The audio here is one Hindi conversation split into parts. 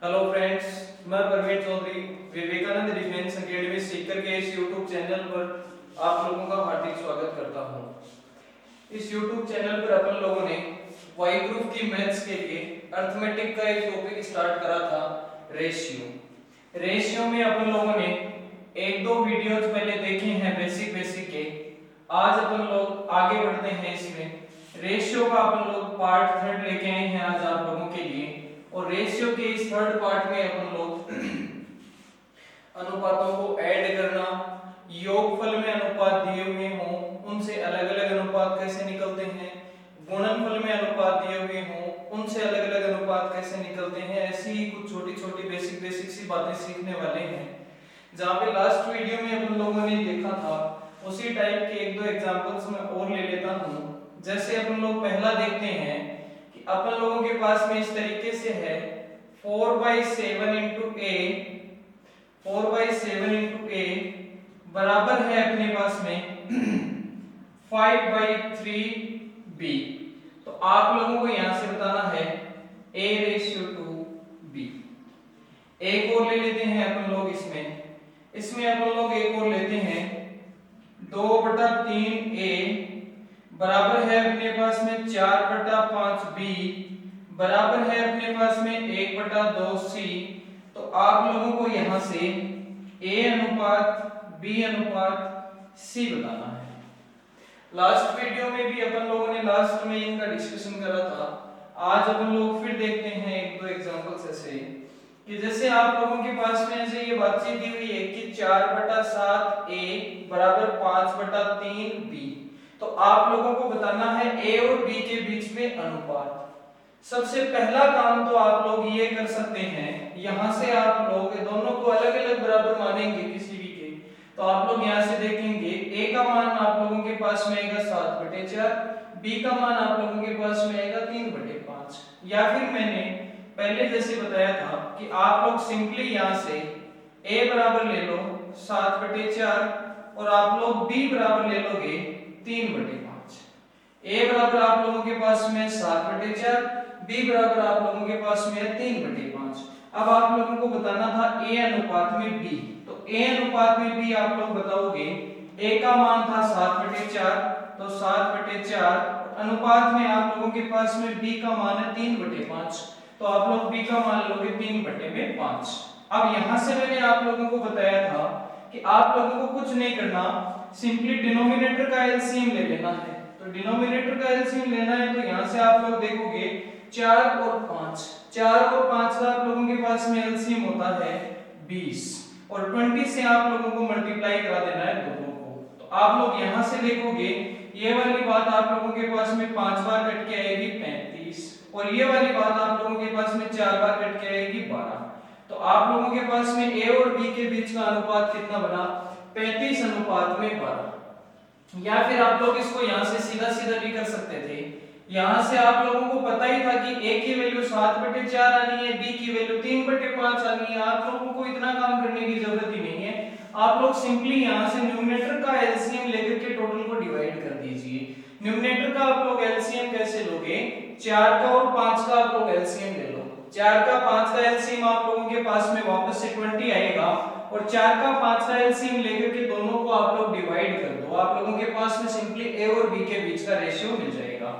हेलो फ्रेंड्स, मैं परवीन चौधरी विवेकानंद डिफेंस एकेडमी सीकर के इस यूट्यूब चैनल पर आप लोगों का हार्दिक स्वागत करता हूं। इस यूट्यूब चैनल पर अपन लोगों ने वाई ग्रुप की मैथ्स के लिए अर्थमेटिक का एक टॉपिक स्टार्ट करा था, रेशियो में अपन लोगों ने एक दो वीडियोज पहले देखे हैं बेसिक के। आज अपन लोग आगे बढ़ते हैं। इसमें रेशियो का अपन लोग पार्ट थर्ड लेके आए हैं आज आप लोगों के लिए। और रेशियो के इस थर्ड पार्ट में अपन लोग अनुपातों को ऐड करना, योगफल में अनुपात दिए हुए हों उनसे अलग अलग अनुपात कैसे निकलते हैं, गुणनफल में अनुपात दिए हुए हों उनसे अलग अलग अनुपात कैसे निकलते हैं, ऐसी ही कुछ छोटी छोटी बेसिक सी बातें सीखने वाले हैं। जहाँ पे लास्ट वीडियो में अपन लोगों ने देखा था उसी टाइप के एक दो एग्जांपल्स मैं और ले लेता हूँ। जैसे अपन लोग पहला देखते हैं कि अपन लोगों के पास में इस तरीके से है 4/7 इंटू ए, 4/7 इंटू ए बराबर है अपने पास में 5/3 बी। तो आप लोगों को यहां से बताना है a रेशियो टू b। एक और ले लेते हैं अपन लोग इसमें अपन लोग एक और लेते हैं 2/3 a बराबर है अपने पास में 4/5 b बराबर है अपने पास में 1/2 c। तो आप लोगों को यहां से a अनुपात b अनुपात c बताना है। लास्ट वीडियो में भी अपन लोगों ने लास्ट में इनका डिस्कशन करा था। आज अपन लोग फिर देखते हैं एक दो एग्जांपल्स ऐसे कि जैसे आप लोगों के पास में ऐसे ये बातचीत दी हुई है कि 4/7 a बराबर 5/3 b। तो आप लोगों को बताना है a और b के बीच में अनुपात। सबसे पहला काम तो आप लोग ये कर सकते हैं, यहां से आप लोग दोनों को अलग अलग बराबर मानेंगे किसी भी के। तो आप लोग यहां से देखेंगे a का मान आप लोगों के पास में आएगा 7/4, b का मान आप लोगों के पास में आएगा 3/5। या फिर मैंने पहले जैसे बताया था कि आप लोग सिंपली यहां से a बराबर ले लो 7/4 और आप लोग b बराबर ले लोगे 3/5। a बराबर आप लोगों के पास में 7/4, b बराबर आप लोगों के पास में 3/5। अब आप लोगों को बताना था a अनुपात में b। तो a अनुपात में b आप लोग बताओगे, a का मान था 7/4 तो 7/4 अनुपात में आप लोगों के पास में b का मान है 3/5। तो आप लोग b का मान लोगे 3/5। अब यहां से मैंने आप लोगों को बताया था कि आप लोगों को कुछ नहीं करना, सिंपली डिनोमिनेटर का एलसीएम ले लेना है। तो डिनोमिनेटर का एलसीएम लेना है तो यहां से आप लोग देखोगे 4 और 5, 4 और 5 का आप लोगों के पास में एलसीएम होता है 20 और 20 से आप लोगों को मल्टीप्लाई करा देना है दोनों को। तो आप लोग यहां से देखोगे ये वाली बात आप लोगों के पास में 5 बार कट के आएगी 35 और ये वाली बात आप लोगों के पास में 4 बार कट के आएगी 12। तो आप लोगों के पास में a और b के बीच का अनुपात कितना बना, 35 अनुपात में 12। या फिर आप लोग इसको यहां से सीधा सीधा भी कर सकते थे। यहां से आप लोगों को पता ही था कि a की वैल्यू 7/4 आनी है, b की वैल्यू 3/5 आनी है। आप लोगों को इतना काम करने की जरूरत ही नहीं है। आप लोग सिंपली यहां से न्यूमरेटर का एलसीएम लेकर के टोटल को डिवाइड कर दीजिए। न्यूमरेटर का आप लोग एलसीएम कैसे लोगे, 4 का और 5 का आप लोग एलसीएम ले लो। 4 का 5 का एलसीएम आप लोगों के पास में वापस से 20 आएगा और 4 का 5 का एलसीएम लेकर के दोनों को आप लोग डिवाइड कर दो। आप लोगों के पास में सिंपली a और b के बीच का रेशियो मिल जाएगा।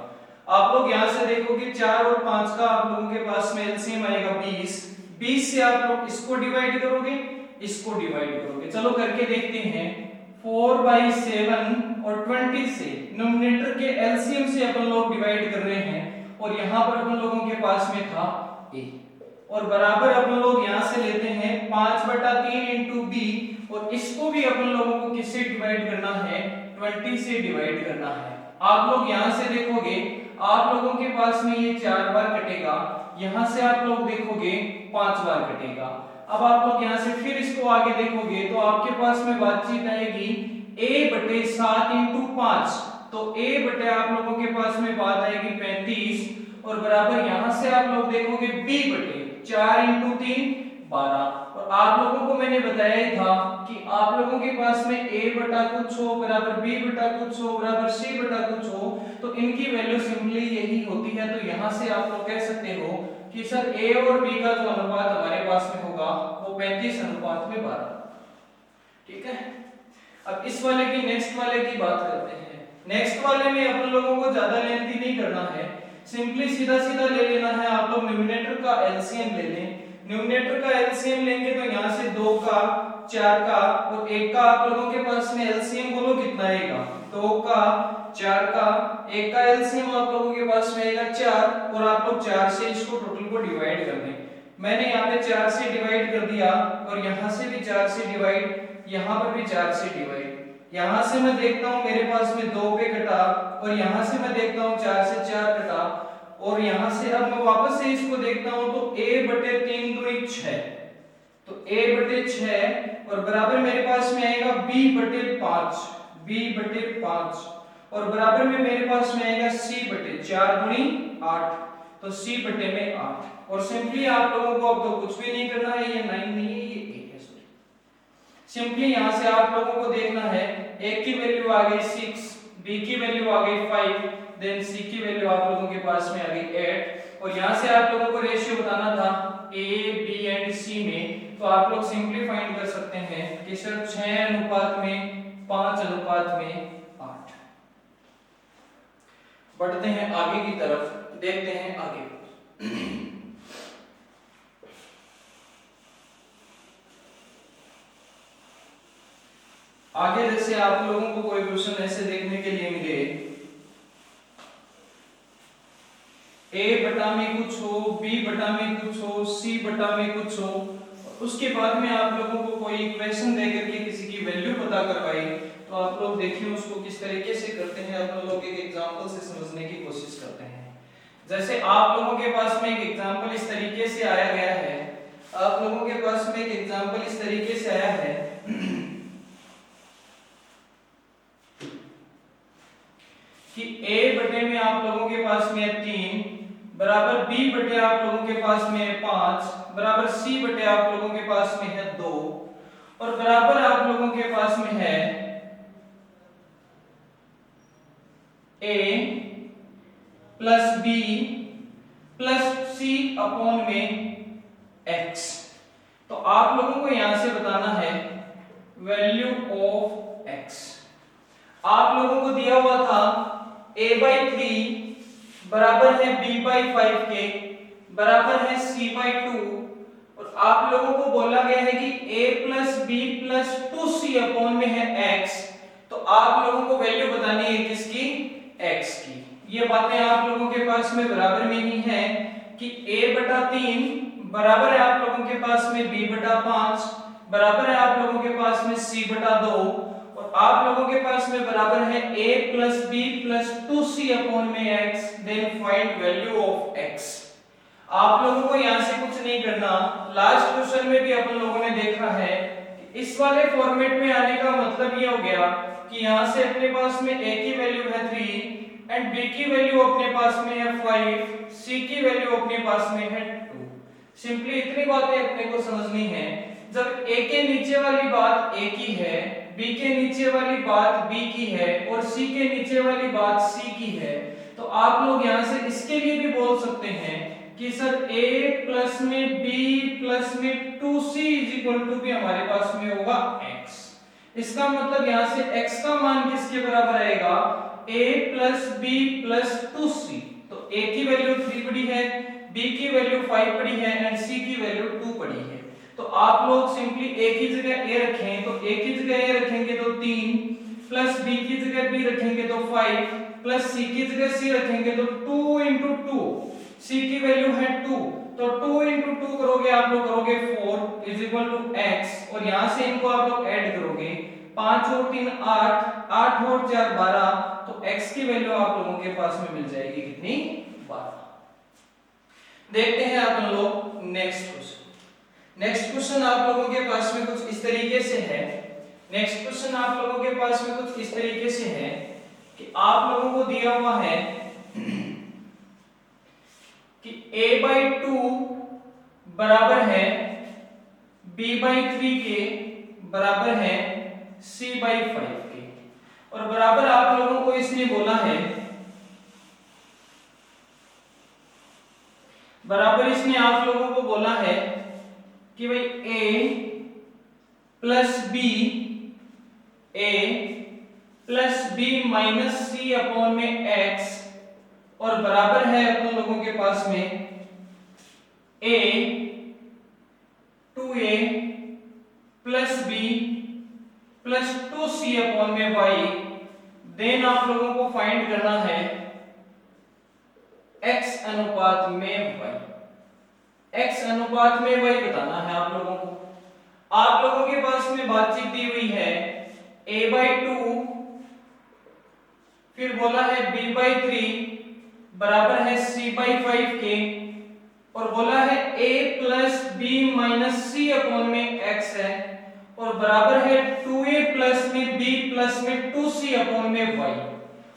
आप लोग यहां से देखोगे 4 और 5 का आप लोगों के पास में एलसीएम आएगा 20। 20 से आप लोग इसको डिवाइड करोगे, इसको डिवाइड करोगे। चलो करके देखते हैं। 4/7 और 20 से न्यूमरेटर के एलसीएम से अपन लोग डिवाइड कर रहे हैं और यहां पर अपन लोगों के पास में था a और बराबर अपन लोग यहां से लेते हैं 5/3 इंटू b और इसको भी अपन लोगों को किससे डिवाइड करना है, 20 से डिवाइड करना है। आप लोग यहां से देखोगे आप लोगों के पास में ये 4 बार कटेगा, यहां से आप लोग देखोगे 5 बार कटेगा। अब आप लोग यहां से फिर इसको आगे देखोगे तो आपके पास में बातचीत आएगी a/7 इंटू 5। तो a बटे आप लोगों के पास में बात आएगी 35 और बराबर यहां से आप लोग देखोगे b/4 इंटू 3 12। और आप लोगों को मैंने बताया ही था कि आप लोगों के पास में a बटा कुछ हो बराबर b बटा कुछ हो बराबर c बटा कुछ हो तो इनकी वैल्यू सिंपली यही होती है। तो यहां से आप लोग कह सकते हो कि सर a और b का जो अनुपात हमारे 35:12। ठीक है। अब इस वाले की नेक्स्ट वाले की बात करते हैं। नेक्स्ट वाले में अपन लोगों को ज्यादा लेंथी नहीं करना है, सिंपली सीधा सीधा ले लेना है। आप लोग न्यूमरेटर का एलसीएम ले लें। न्यूमरेटर का एलसीएम लेंगे तो यहाँ से 2 का 4 का और 1 का आप लोगों के पास में एलसीएम बोलो कितना आएगा, 2 का 4 का 1 का एलसीएम आप लोगों के पास में आएगा 4 और आप लोग 4 से इसको टोटल को डिवाइड कर दें। मैंने यहाँ पे 4 से डिवाइड कर दिया और यहाँ से भी 4 से डिवाइड, यहाँ पर भी 4 से डिवाइड। यहाँ से मैं देखता हूँ मेरे पास में 2 पे कटा और यहाँ से मैं देखता हूँ 4 से 4 कटा और यहाँ से अब मैं वापस से इसको देखता हूँ तो a/3 दूनी 6, तो a/6 और बराबर मेरे पास में आएगा b/5, b/5 और बराबर में मेरे पास में आएगा c/4 दूनी 8, तो c/8 और सिंपली आप लोगों को अब तो कुछ भी नहीं करना है, ये 9 नहीं है, ये 8 है। सॉरी, सिंपली यहाँ से आप लोगों को देखना है a की वैल्यू आ गई 6, b की वैल्यू आ गई 5, देन c की वैल्यू आप लोगों के पास में आ गई 8 और यहाँ से आप लोगों को रेशियो बताना था a b एंड c में, तो आप लोग सिंपली फाइंड कर सकते हैं कि सर 6:5:8। बढ़ते हैं आगे की तरफ, देखते हैं आगे। आगे जैसे आप लोगों को कोई क्वेश्चन ऐसे देखने के लिए मिले, a बटा में कुछ हो, b बटा में कुछ हो, c बटा में कुछ हो, उसके बाद में आप लोगों को कोई इक्वेशन दे करके किसी की वैल्यू पता करवाई, तो आप लोग देखिए उसको किस तरीके से करते हैं। आप लोग एक एग्जांपल से समझने की कोशिश करते हैं। जैसे आप लोगों के पास में एक एग्जांपल इस तरीके से आया गया है, आप लोगों के पास में एक एग्जांपल इस तरीके से आया है कि a बटे में आप लोगों के पास में है 3 बराबर b बटे आप लोगों के पास में है 5 बराबर c बटे आप लोगों के पास में है 2 और बराबर आप लोगों के पास में है a plus b plus c upon में x। तो आप लोगों को यहां से बताना है वैल्यू ऑफ x। आप लोगों को दिया हुआ था a/3 बराबर है b/5 के बराबर है c/2 और आप लोगों को बोला गया है कि a plus b plus 2c upon में है x। तो आप लोगों को वैल्यू बतानी है किसकी, x की। ये बातें आप लोगों के पास में बराबर में ही है कि a/3 बराबर है आप लोगों के पास में b/5 बराबर है आप लोगों के पास में c/2 और आप लोगों के पास में बराबर है a plus b plus 2c upon में x। Then find value of x। आप लोगों को यहाँ से कुछ नहीं करना। लास्ट क्वेश्चन में भी अपन लोगों ने देखा है कि इस वाले फॉर्मेट में आने का मतलब ये हो गया कि यहाँ से अपने पास में a की वैल्यू है 3 एंड b की वैल्यू अपने पास में है 5, c की वैल्यू अपने पास में है 2। सिंपली इतनी बातें अपने को समझनी है। जब a के नीचे वाली बात a की है, b के नीचे वाली बात b की है और c के नीचे वाली बात c की है, तो आप लोग यहाँ से इसके लिए भी बोल सकते हैं कि सर a प्लस में b प्लस में 2c इज इक्वल टू भी हमारे पास में होगा x। इसका मतलब यहाँ से x का मान किसके बराबर आएगा, a plus b plus 2c। तो a की वैल्यू 3 पड़ी है, b की वैल्यू 5 पड़ी है एंड c की वैल्यू 2 पड़ी है। तो आप लोग सिंपली a की जगह a रखें तो a की जगह a रखेंगे तो 3 प्लस b की जगह b रखेंगे तो 5 प्लस c की जगह c रखेंगे तो 2 into 2, c की वैल्यू है 2 तो 2 into 2 करोगे आप लोग करोगे 4 इज इक्वल टू x और यहां से इनको आप लोग ऐड करोगे 5 और 3 8, 8 और 4 12, तो x की वैल्यू आप लोगों के पास में मिल जाएगी कितनी, 12। देखते हैं आप लोग नेक्स्ट क्वेश्चन। नेक्स्ट क्वेश्चन आप लोगों के पास में कुछ इस तरीके से है। नेक्स्ट क्वेश्चन आप लोगों के पास में कुछ इस तरीके से है कि आप लोगों को दिया हुआ है कि a/2 बराबर है b/3 के बराबर है c/5 के और बराबर आप लोगों को इसने बोला है, बराबर इसने आप लोगों को बोला है कि भाई a plus b, a plus b minus c upon में x, और बराबर है अपन लोगों के पास में a 2a plus b plus 2c upon में y। देन आप लोगों को फाइंड करना है x अनुपात में y, x अनुपात में y बताना है आप लोगों को। आप लोगों के पास में बातचीत दी हुई है a/2, फिर बोला है b/3 बराबर है c/5 के, और बोला है a plus b minus c upon में x है, और बराबर है 2a प्लस में b प्लस में 2c अपॉन में y।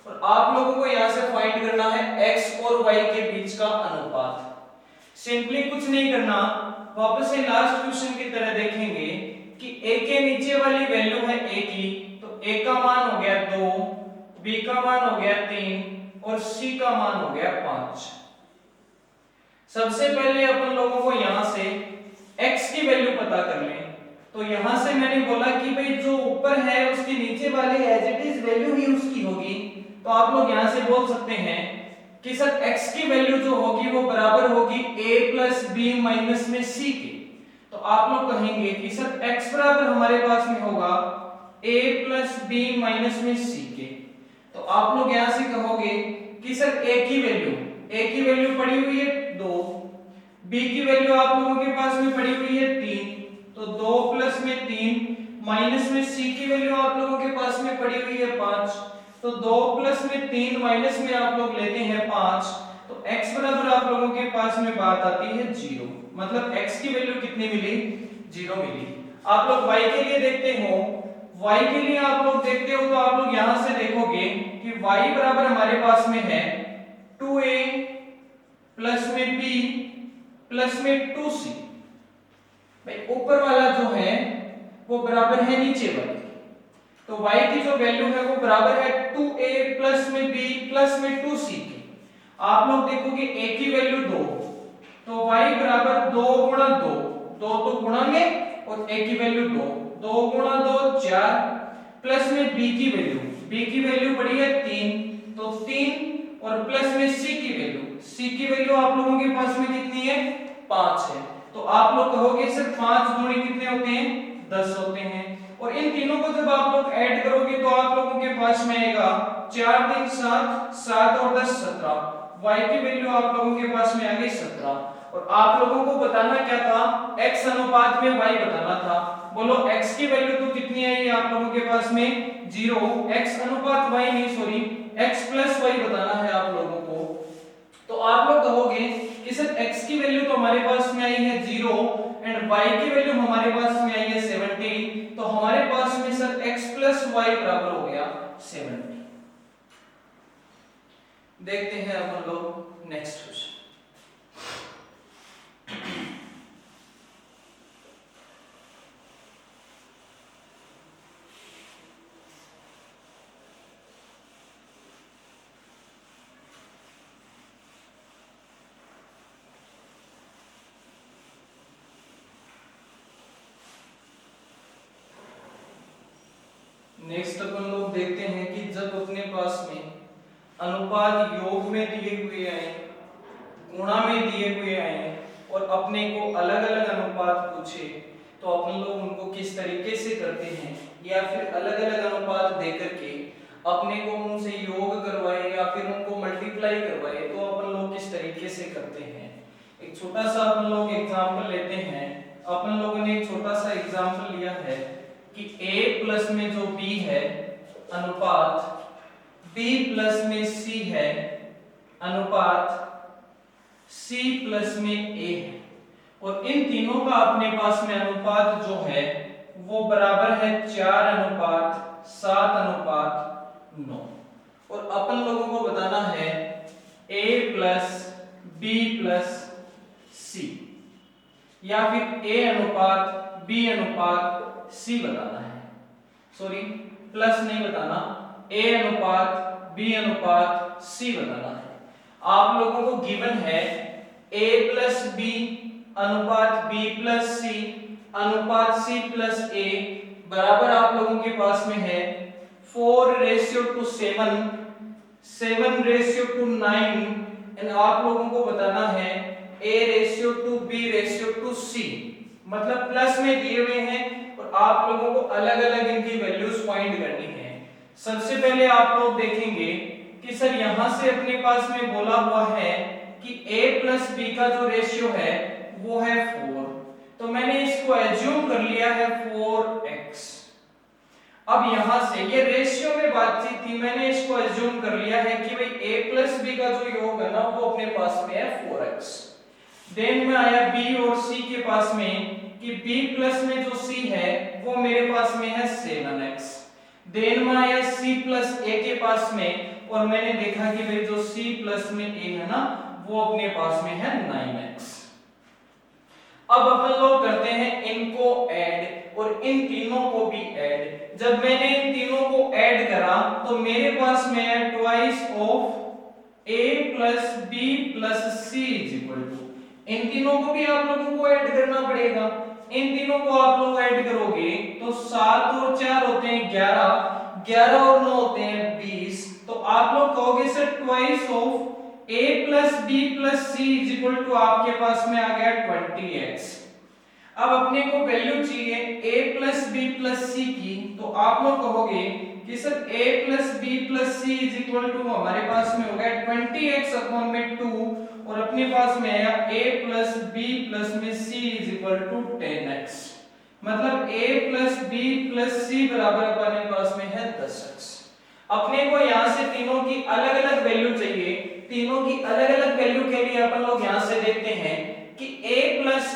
और आप लोगों को यहां से फाइंड करना है x और y के बीच का अनुपात। सिंपली कुछ नहीं करना, वापस से लास्ट क्वेश्चन की तरह देखेंगे कि a के नीचे वाली वैल्यू है a की, तो a का मान हो गया 2, b का मान हो गया 3 और c का मान हो गया 5। सबसे पहले अपन लोगों को यहां से x की वैल्यू पता कर लें। तो यहां से मैंने बोला कि भाई जो ऊपर है उसके नीचे वाले एज इट इज वैल्यू ही उसकी होगी, तो आप लोग यहां से बोल सकते हैं कि सर x की वैल्यू जो होगी वो बराबर होगी a प्लस बी माइनस में c के। तो आप लोग कहेंगे कि सर x बराबर हमारे पास में होगा a प्लस बी माइनस में c के। तो आप लोग यहां से कहोगे कि सर a की वैल्यू पड़ी हुई है 2, b की वैल्यू आप लोगों के पास में पड़ी हुई है 3, तो 2 प्लस में 3 माइनस में c की वैल्यू आप लोगों के पास में पड़ी हुई है 5, तो 2 प्लस में 3 माइनस में आप लोग लेते हैं 5, तो x बराबर आप लोगों के पास में बात आती है 0। मतलब x की वैल्यू कितनी मिली? 0 मिली। आप लोग y के लिए देखते हो, y के लिए आप लोग देखते हो तो आप लोग यहां से देखोगे कि y बराबर हमारे पास में है 2a प्लस में b प्लस में 2c। भाई ऊपर वाला जो है वो बराबर है नीचे वाले, तो y की जो वैल्यू है वो बराबर है 2a प्लस में b प्लस में 2c के। आप लोग देखोगे a की वैल्यू 2, तो y बराबर 2 गुणा 2, 2 तो गुणांगे और a की वैल्यू 2, 2 गुणा 2 4, प्लस में b की वैल्यू पड़ी है 3, तो 3 और प्लस में c की वैल्यू आप लोगों के पास में कितनी है? 5 है। तो आप लोग कहोगे सर 5 दूनी कितने होते हैं? 10 होते हैं। और इन तीनों को जब आप लोग ऐड करोगे तो आप लोगों के पास में आएगा 4 3 7, 7 और 10 17। y की वैल्यू आप लोगों के पास में आ गई 17। और आप लोगों को बताना क्या था? x अनुपात में y बताना था। बोलो x की वैल्यू तो कितनी आई आप लोगों के पास में? 0। x अनुपात y नहीं, सॉरी x प्लस y बताना है आप लोगों को। तो आप लोग कहोगे कि सर x की वैल्यू तो हमारे पास में आई है 0 एंड y की वैल्यू हमारे पास में आई है 70, तो हमारे पास में सर x प्लस y बराबर हो गया 70। देखते हैं अपन लोग नेक्स्ट क्वेश्चन। नेक्स्ट अपन लोग देखते हैं कि जब अपने पास में अनुपात योग में दिए हुए आए, गुणा में दिए हुए आए और अपने को अलग अलग अनुपात पूछे, तो अपन लोग उनको किस तरीके से करते हैं, या फिर अलग अलग अनुपात देकर के अपने को उनसे योग करवाए या फिर उनको मल्टीप्लाई करवाए, तो अपन लोग किस तरीके से करते हैं। एक छोटा सा अपन लोग एग्जांपल लेते हैं। अपन लोगों ने एक छोटा सा एग्जांपल लिया है कि a प्लस में जो b है अनुपात b प्लस में c है अनुपात c प्लस में a है, और इन तीनों का अपने पास में अनुपात जो है वो बराबर है 4 अनुपात 7 अनुपात 9। और अपन लोगों को बताना है a plus b plus c, या फिर a अनुपात b अनुपात c बताना है। सॉरी प्लस नहीं बताना, a अनुपात b अनुपात c बताना है। आप लोगों को गिवन है a प्लस b अनुपात b प्लस c अनुपात c प्लस a बराबर आप लोगों के पास में है 4:7, 7:9 एंड आप लोगों को बताना है a:b:c, मतलब प्लस में दिए हुए हैं और आप लोगों को अलग अलग इनकी वैल्यूज फाइंड करनी है। सबसे पहले आप लोग देखेंगे कि सर यहां से अपने पास में बोला हुआ है कि a प्लस b का जो रेशियो है वो है 4, तो मैंने इसको एज्यूम कर लिया है 4x। अब यहां से ये रेशियो में बातचीत थी, मैंने इसको एज्यूम कर लिया है कि भाई a प्लस b का जो योग है ना वो अपने पास में है 4x। देन में आया b और c के पास में कि b प्लस में जो c है वो मेरे पास में है 7x। देन में आया c प्लस a के पास में और मैंने देखा कि भाई जो c प्लस में a है ना वो अपने पास में है 9x। अब अपन लोग करते हैं इनको ऐड और इन तीनों को भी ऐड। जब मैंने इन तीनों को ऐड करा तो मेरे पास में है twice of a plus b plus c is equal to, इन तीनों को भी आप लोगों को ऐड करना पड़ेगा। इन तीनों को आप लोग ऐड करोगे तो 7 और 4 होते हैं 11, 11 और 9 होते हैं 20, तो आप लोग कहोगे sir twice of a plus b plus c is equal to आपके पास में आ गया 20x। अब अपने को वैल्यू चाहिए a plus b plus c की, तो आप लोग कहोगे कि sir a plus b plus c is equal to हमारे पास में हो गया 20x अपॉन में 2 और अपने पास में आया a प्लस b प्लस में c is equal to 10x, मतलब a plus b plus c बराबर अपने पास में है 10x। अपने को यहाँ से तीनों की अलग अलग वैल्यू चाहिए, तीनों की अलग अलग वैल्यू के लिए अपन लोग यहाँ से देखते हैं कि a प्लस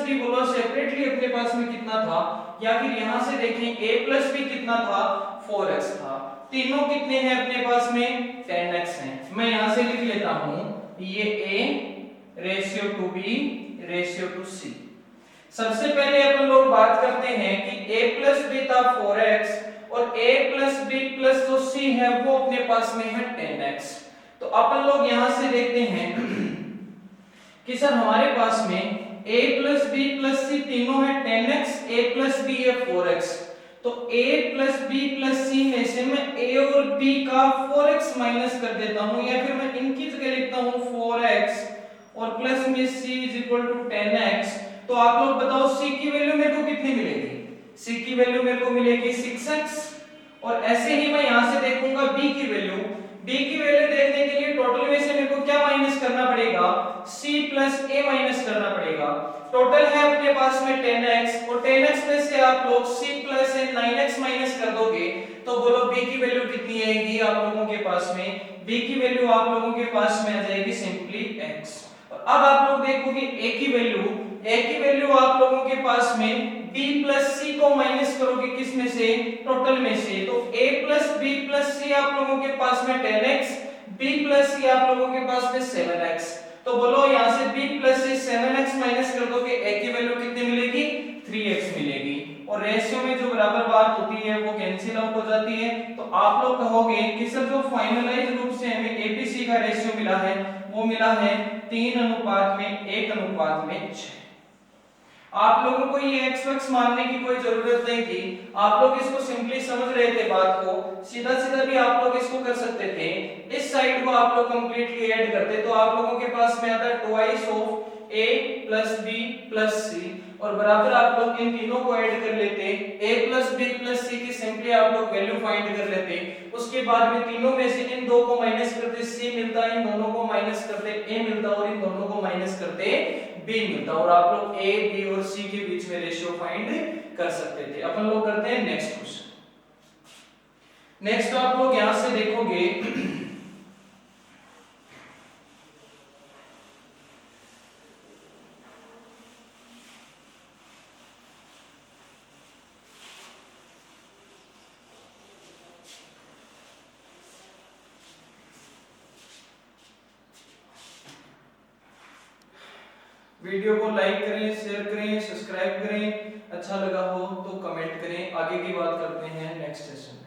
b बोलो सेपरेटली अपने पास में कितना था, या फिर यहाँ से देखें a प्लस b कितना था 4x था, तीनों कितने हैं अपने पास में 10x हैं। मैं यहाँ से लिख लेता हूँ ये a ratio two b ratio two c। सबसे पहले अपन लोग बात करते हैं कि a प्लस b था 4x और a प्लस b प्लस जो c है वो अपने पास में है 10x। तो अपन लोग यहां से देखते हैं कि सर हमारे पास में a plus b plus c तीनों है 10x, a प्लस b है 4x, तो a plus b plus c में से मैं a और b का 4x माइनस कर देता हूं, या फिर मैं इनकी जगह लिखता हूं 4x और प्लस में c is equal to 10x। तो आप लोग बताओ c की वैल्यू मेरे को कितनी मिलेगी, c की वैल्यू मेरे को मिलेगी 6x। और ऐसे ही मैं यहां से देखूंगा b की वैल्यू, b की वैल्यू देखने के लिए टोटल में से मेरे को क्या माइनस करना पड़ेगा, c प्लस a माइनस करना पड़ेगा। टोटल है अपने पास में 10x और 10x में से आप लोग c plus a 9x minus कर दोगे तो बोलो b की वैल्यू कितनी आएगी आप लोगों के पास में, b की वैल्यू आप लोगों के पास में आ जाएगी सिंपली x। और अब आप लोग देखोगे a की वैल्यू आप लोगों के पास में b प्लस c को माइनस करोगे किस में से, टोटल में से, तो a plus b plus c आप लोगों के पास में 10x, b प्लस c आप लोगों के पास में 7x। तो बोलो यहाँ से b plus c 7x minus कर दोगे a की वैल्यू कितनी मिलेगी 3x मिलेगी, और रेशियो में जो बराबर बात होती है वो कैंसिल आउट हो जाती है। तो आप लोग कहोगे कि सर जो फाइनलाइज रूप से हमें एबीसी का रेशियो मिला है वो मिला है 3:1:6। आप लोगों को ये x वक्स मानने की कोई जरूरत नहीं थी, आप लोग इसको सिंपली समझ रहे थे बात को, सीधा सीधा भी आप लोग इसको कर सकते थे। इस साइड को आप लोग कंप्लीटली ऐड करते तो आप लोगों के पास में आता twice of a plus b plus c और बराबर आप लोग इन तीनों को ऐड कर लेते, a plus b plus c की सिंपली आप लोग वैल्यू फाइंड कर लेते। उसके बाद में तीनों में से इन दो को माइनस करते c मिलता, इन दोनों को माइनस करते a मिलता और इन दोनों को माइनस करते b मिलता, और आप लोग a b और c के बीच में रेशियो फाइंड कर सकते थे। अपन लोग करते हैं नेक्स्ट क्वेश्चन। नेक्स्ट आप लोग यहां से देखोगे वीडियो को लाइक करें, शेयर करें, सब्सक्राइब करें, अच्छा लगा हो तो कमेंट करें। आगे की बात करते हैं नेक्स्ट सेशन।